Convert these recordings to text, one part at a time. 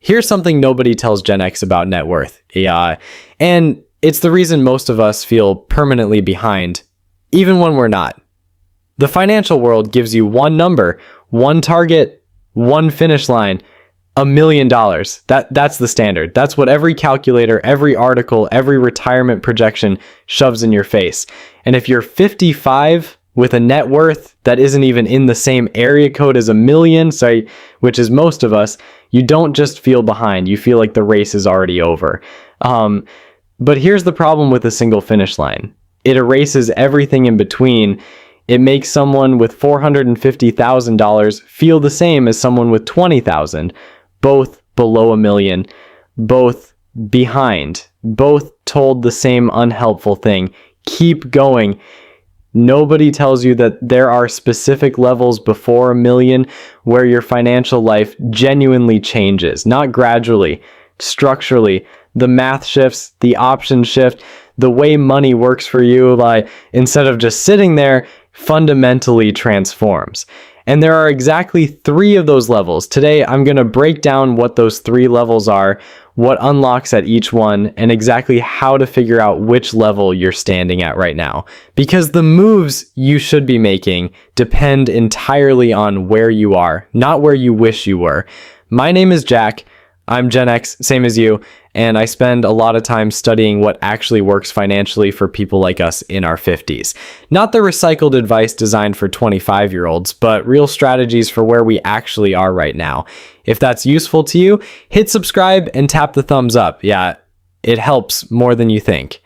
Here's something nobody tells Gen X about net worth. And it's the reason most of us feel permanently behind, even when we're not. The financial world gives you one number, one target, one finish line, $1 million. That's the standard. That's what every calculator, every article, every retirement projection shoves in your face. And if you're 55 with a net worth that isn't even in the same area code as 1 million, which is most of us, you don't just feel behind. You feel like the race is already over. But here's the problem with a single finish line. It erases everything in between. It makes someone with $450,000 feel the same as someone with $20,000, both below 1 million, both behind, both told the same unhelpful thing. Keep going. Nobody tells you that there are specific levels before 1 million where your financial life genuinely changes, not gradually, structurally. The math shifts, the options shift, the way money works for you, instead of just sitting there, fundamentally transforms. And there are exactly 3 of those levels. Today, I'm going to break down what those 3 levels are, what unlocks at each one, and exactly how to figure out which level you're standing at right now. Because the moves you should be making depend entirely on where you are, not where you wish you were. My name is Jack. I'm Gen X, same as you, and I spend a lot of time studying what actually works financially for people like us in our 50s. Not the recycled advice designed for 25-year-olds, but real strategies for where we actually are right now. If that's useful to you, hit subscribe and tap the thumbs up. Yeah, it helps more than you think.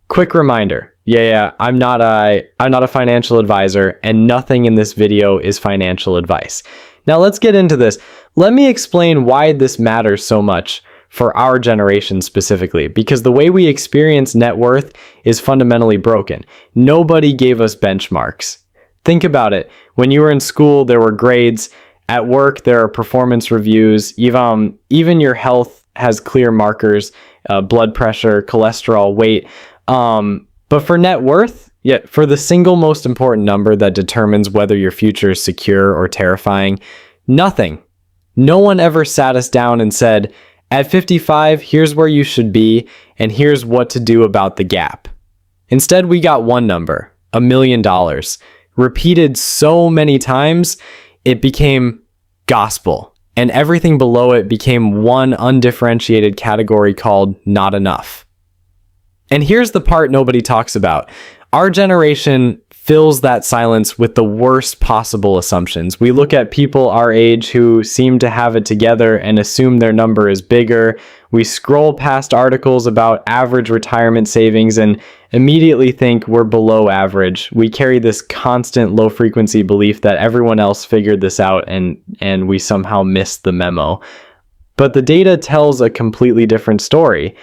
Quick reminder. I'm not a financial advisor, and nothing in this video is financial advice. Now let's get into this. Let me explain why this matters so much for our generation specifically, because the way we experience net worth is fundamentally broken. Nobody gave us benchmarks. Think about it. When you were in school, there were grades. At work, there are performance reviews. Even your health has clear markers, blood pressure, cholesterol, weight. But for net worth, for the single most important number that determines whether your future is secure or terrifying, nothing. No one ever sat us down and said, at 55, here's where you should be, and here's what to do about the gap. Instead, we got one number, $1 million, repeated so many times, it became gospel, and everything below it became one undifferentiated category called not enough. And here's the part nobody talks about. Our generation fills that silence with the worst possible assumptions. We look at people our age who seem to have it together and assume their number is bigger. We scroll past articles about average retirement savings and immediately think we're below average. We carry this constant low-frequency belief that everyone else figured this out and we somehow missed the memo. But the data tells a completely different story.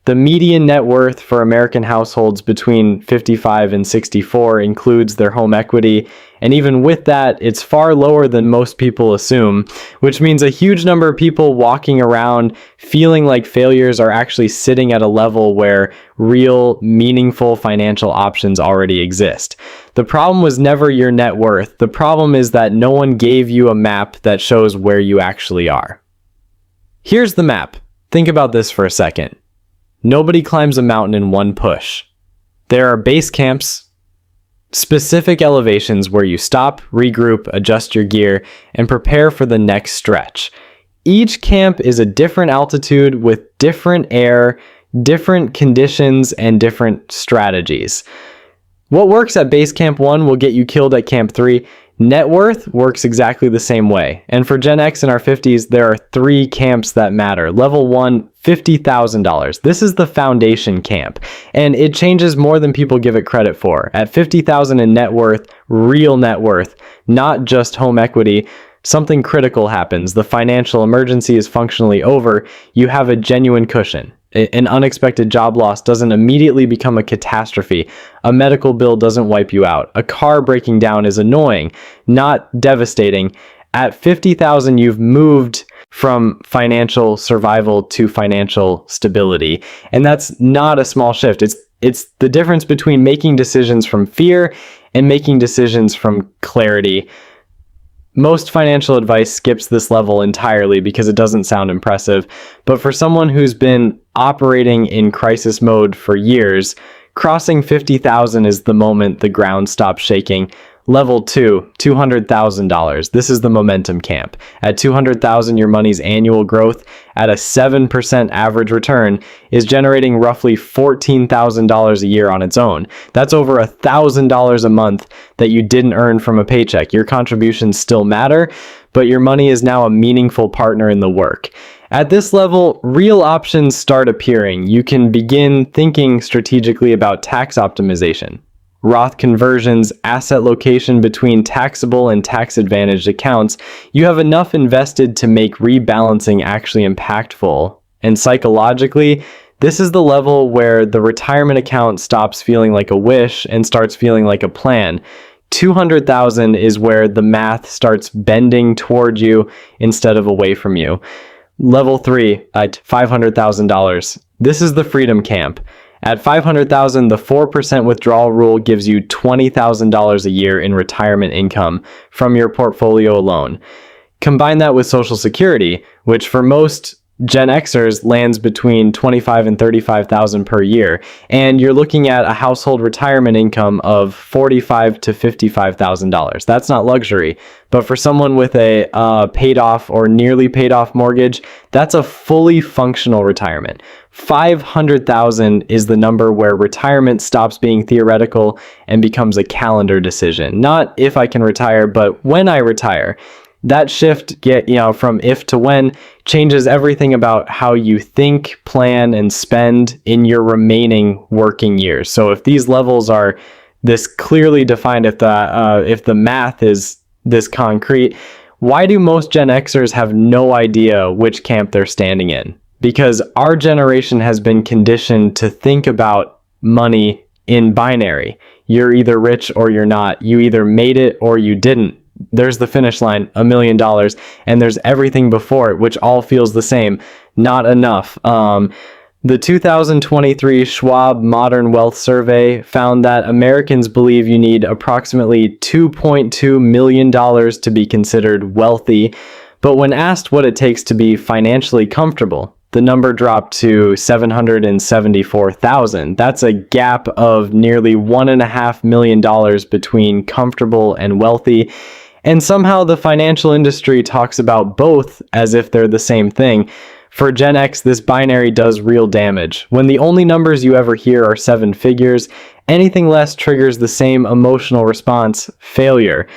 The median net worth for American households between 55 and 64 includes their home equity, and even with that, it's far lower than most people assume, which means a huge number of people walking around feeling like failures are actually sitting at a level where real, meaningful financial options already exist. The problem was never your net worth. The problem is that no one gave you a map that shows where you actually are. Here's the map. Think about this for a second. Nobody climbs a mountain in one push. There are base camps, specific elevations where you stop, regroup, adjust your gear, and prepare for the next stretch. Each camp is a different altitude with different air, different conditions, and different strategies. What works at base camp 1 will get you killed at camp 3. Net worth works exactly the same way. And for Gen X in our 50s, there are 3 camps that matter. Level 1, $50,000. This is the foundation camp. And it changes more than people give it credit for. At $50,000 in net worth, real net worth, not just home equity, something critical happens. The financial emergency is functionally over. You have a genuine cushion. An unexpected job loss doesn't immediately become a catastrophe. A medical bill doesn't wipe you out. A car breaking down is annoying, not devastating. At 50,000, you've moved from financial survival to financial stability. And that's not a small shift. It's the difference between making decisions from fear and making decisions from clarity. Most financial advice skips this level entirely because it doesn't sound impressive, but for someone who's been operating in crisis mode for years, crossing 50,000 is the moment the ground stops shaking. Level 2, $200,000. This is the momentum camp. At $200,000, your money's annual growth at a 7% average return is generating roughly $14,000 a year on its own. That's over $1,000 a month that you didn't earn from a paycheck. Your contributions still matter, but your money is now a meaningful partner in the work. At this level, real options start appearing. You can begin thinking strategically about tax optimization, Roth conversions, asset location between taxable and tax-advantaged accounts. You have enough invested to make rebalancing actually impactful. And psychologically, this is the level where the retirement account stops feeling like a wish and starts feeling like a plan. 200,000 is where the math starts bending toward you instead of away from you. Level 3 at $500,000. This is the freedom camp. At $500,000, the 4% withdrawal rule gives you $20,000 a year in retirement income from your portfolio alone. Combine that with Social Security, which for most Gen Xers lands between $25,000 and $35,000 per year, and you're looking at a household retirement income of $45,000 to $55,000. That's not luxury, but for someone with a paid off or nearly paid off mortgage, that's a fully functional retirement. 500,000 is the number where retirement stops being theoretical and becomes a calendar decision. Not if I can retire, but when I retire. That shift from if to when changes everything about how you think, plan, and spend in your remaining working years. So if these levels are this clearly defined, if the math is this concrete, why do most Gen Xers have no idea which camp they're standing in? Because our generation has been conditioned to think about money in binary. You're either rich or you're not. You either made it or you didn't. There's the finish line, $1 million, and there's everything before it, which all feels the same. Not enough. The 2023 Schwab Modern Wealth Survey found that Americans believe you need approximately $2.2 million to be considered wealthy, but when asked what it takes to be financially comfortable, the number dropped to 774,000. That's a gap of nearly $1.5 million between comfortable and wealthy. And somehow the financial industry talks about both as if they're the same thing. For Gen X, this binary does real damage. When the only numbers you ever hear are 7 figures, anything less triggers the same emotional response, failure.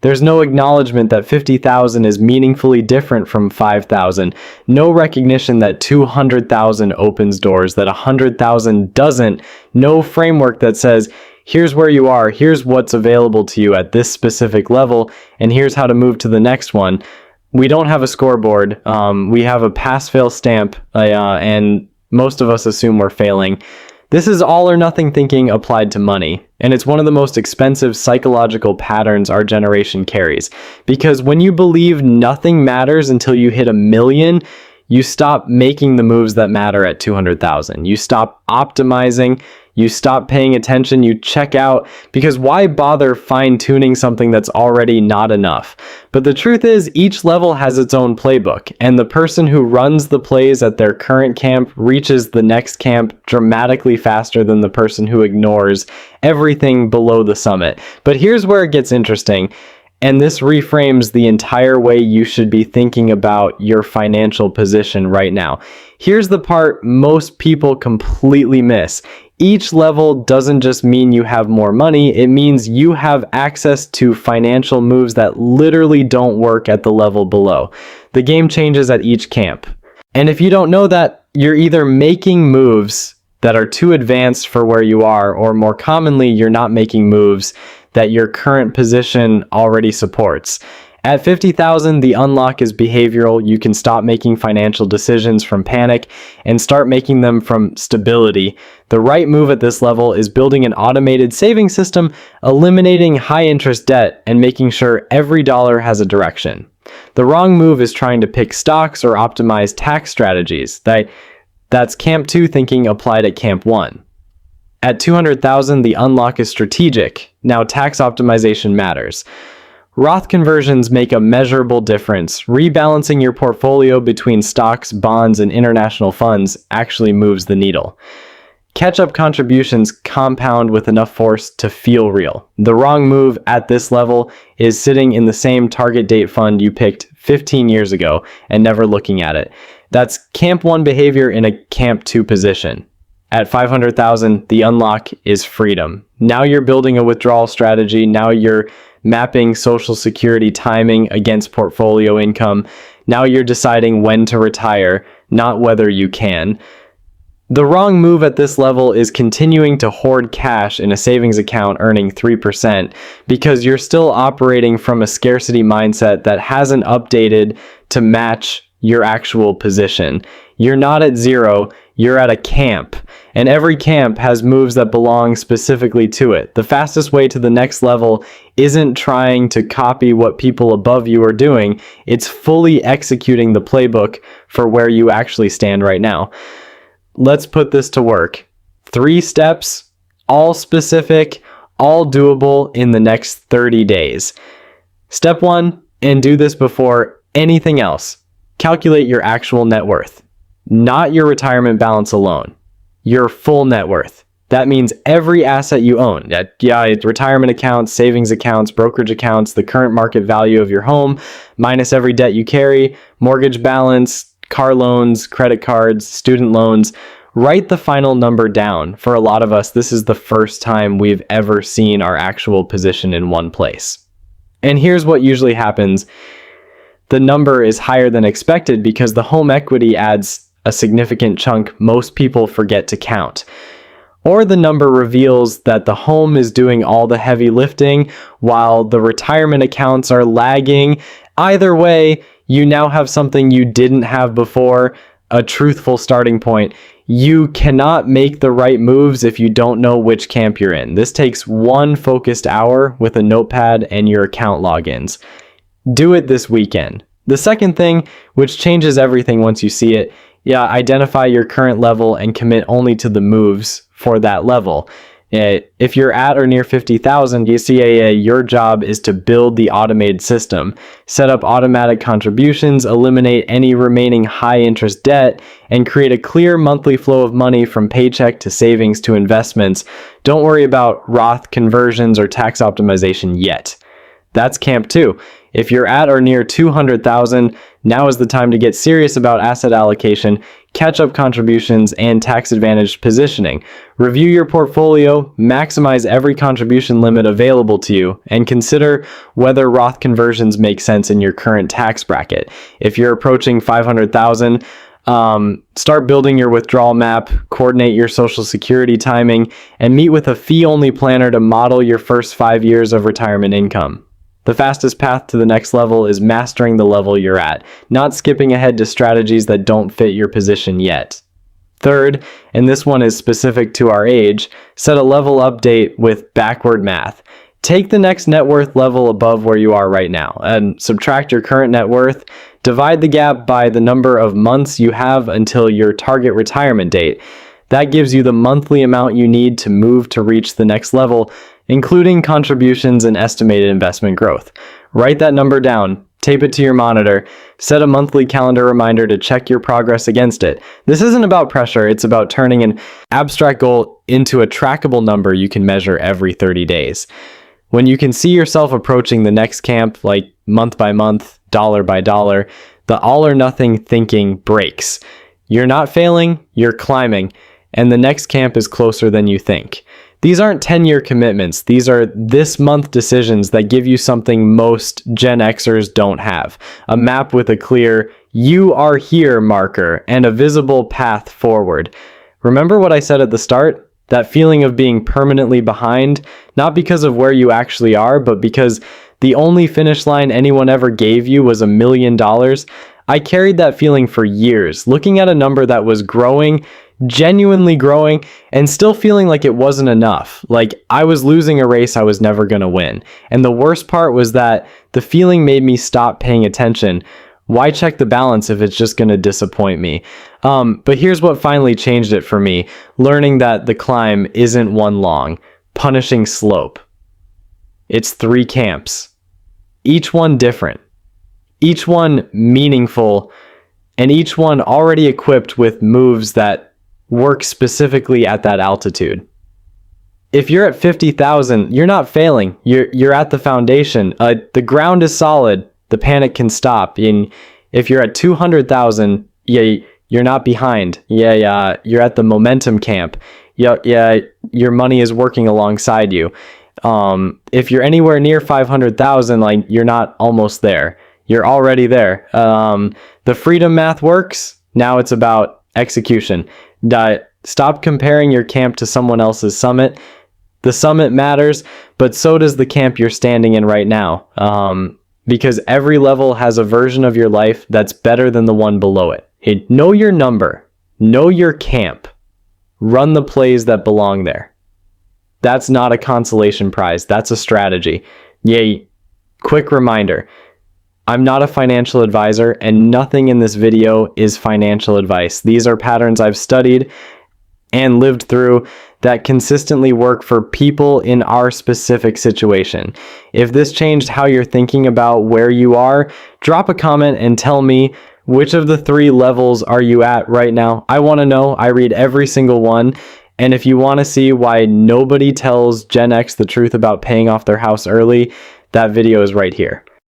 There's no acknowledgement that 50,000 is meaningfully different from 5,000. No recognition that 200,000 opens doors, that 100,000 doesn't. No framework that says, here's where you are, here's what's available to you at this specific level, and here's how to move to the next one. We don't have a scoreboard. We have a pass-fail stamp, and most of us assume we're failing. This is all or nothing thinking applied to money, and it's one of the most expensive psychological patterns our generation carries. Because when you believe nothing matters until you hit 1 million, you stop making the moves that matter at 200,000. You stop optimizing, you stop paying attention, you check out, because why bother fine-tuning something that's already not enough? But the truth is, each level has its own playbook, and the person who runs the plays at their current camp reaches the next camp dramatically faster than the person who ignores everything below the summit. But here's where it gets interesting. And this reframes the entire way you should be thinking about your financial position right now. Here's the part most people completely miss. Each level doesn't just mean you have more money, it means you have access to financial moves that literally don't work at the level below. The game changes at each camp. And if you don't know that, you're either making moves that are too advanced for where you are, or more commonly, you're not making moves that your current position already supports. At 50,000, the unlock is behavioral. You can stop making financial decisions from panic and start making them from stability. The right move at this level is building an automated saving system, eliminating high interest debt, and making sure every dollar has a direction. The wrong move is trying to pick stocks or optimize tax strategies. That's Camp 2 thinking applied at Camp 1. At 200,000, the unlock is strategic. Now tax optimization matters. Roth conversions make a measurable difference. Rebalancing your portfolio between stocks, bonds, and international funds actually moves the needle. Catch-up contributions compound with enough force to feel real. The wrong move at this level is sitting in the same target date fund you picked 15 years ago and never looking at it. That's Camp 1 behavior in a Camp 2 position. At 500,000, the unlock is freedom. Now you're building a withdrawal strategy. Now you're mapping Social Security timing against portfolio income. Now you're deciding when to retire, not whether you can. The wrong move at this level is continuing to hoard cash in a savings account earning 3% because you're still operating from a scarcity mindset that hasn't updated to match your actual position. You're not at zero, you're at a camp, and every camp has moves that belong specifically to it. The fastest way to the next level isn't trying to copy what people above you are doing, it's fully executing the playbook for where you actually stand right now. Let's put this to work. 3 steps, all specific, all doable in the next 30 days. Step 1, and do this before anything else. Calculate your actual net worth, not your retirement balance alone, your full net worth. That means every asset you own. Retirement accounts, savings accounts, brokerage accounts, the current market value of your home, minus every debt you carry, mortgage balance, car loans, credit cards, student loans. Write the final number down. For a lot of us, this is the first time we've ever seen our actual position in one place. And here's what usually happens. The number is higher than expected because the home equity adds a significant chunk most people forget to count. Or the number reveals that the home is doing all the heavy lifting while the retirement accounts are lagging. Either way, you now have something you didn't have before, a truthful starting point. You cannot make the right moves if you don't know which camp you're in. This takes 1 focused hour with a notepad and your account logins. Do it this weekend. The second thing, which changes everything once you see it, identify your current level and commit only to the moves for that level. If you're at or near 50,000, you see your job is to build the automated system, set up automatic contributions, eliminate any remaining high interest debt, and create a clear monthly flow of money from paycheck to savings to investments. Don't worry about Roth conversions or tax optimization yet. That's Camp 2. If you're at or near 200,000, now is the time to get serious about asset allocation, catch-up contributions, and tax-advantaged positioning. Review your portfolio, maximize every contribution limit available to you, and consider whether Roth conversions make sense in your current tax bracket. If you're approaching 500,000, start building your withdrawal map, coordinate your Social Security timing, and meet with a fee-only planner to model your first 5 years of retirement income. The fastest path to the next level is mastering the level you're at, not skipping ahead to strategies that don't fit your position yet. Third, and this one is specific to our age, set a level update with backward math. Take the next net worth level above where you are right now and subtract your current net worth. Divide the gap by the number of months you have until your target retirement date. That gives you the monthly amount you need to move to reach the next level, including contributions and estimated investment growth. Write that number down, tape it to your monitor, set a monthly calendar reminder to check your progress against it. This isn't about pressure, it's about turning an abstract goal into a trackable number you can measure every 30 days. When you can see yourself approaching the next camp, like month by month, dollar by dollar, the all or nothing thinking breaks. You're not failing, you're climbing, and the next camp is closer than you think. These aren't 10-year commitments. These are this month decisions that give you something most Gen Xers don't have. A map with a clear, you are here marker and a visible path forward. Remember what I said at the start? That feeling of being permanently behind, not because of where you actually are, but because the only finish line anyone ever gave you was $1 million. I carried that feeling for years, looking at a number that was growing, genuinely growing, and still feeling like it wasn't enough. Like I was losing a race I was never going to win. And the worst part was that the feeling made me stop paying attention. Why check the balance if it's just going to disappoint me? But here's what finally changed it for me. Learning that the climb isn't one long, punishing slope. It's 3 camps. Each one different, each one meaningful, and each one already equipped with moves that work specifically at that altitude. If you're at 50,000, you're not failing. You're at the foundation. The ground is solid. The panic can stop. And if you're at 200,000, you're not behind. You're at the momentum camp. Your money is working alongside you. If you're anywhere near 500,000, like, you're not almost there. You're already there. The freedom math works. Now it's about execution. Stop comparing your camp to someone else's summit. The summit matters, but so does the camp you're standing in right now. Because every level has a version of your life that's better than the one below it. Know your number. Know your camp. Run the plays that belong there. That's not a consolation prize. That's a strategy. Quick reminder. I'm not a financial advisor, and nothing in this video is financial advice. These are patterns I've studied and lived through that consistently work for people in our specific situation. If this changed how you're thinking about where you are, drop a comment and tell me, which of the 3 levels are you at right now? I want to know. I read every single one. And if you want to see why nobody tells Gen X the truth about paying off their house early, that video is right here.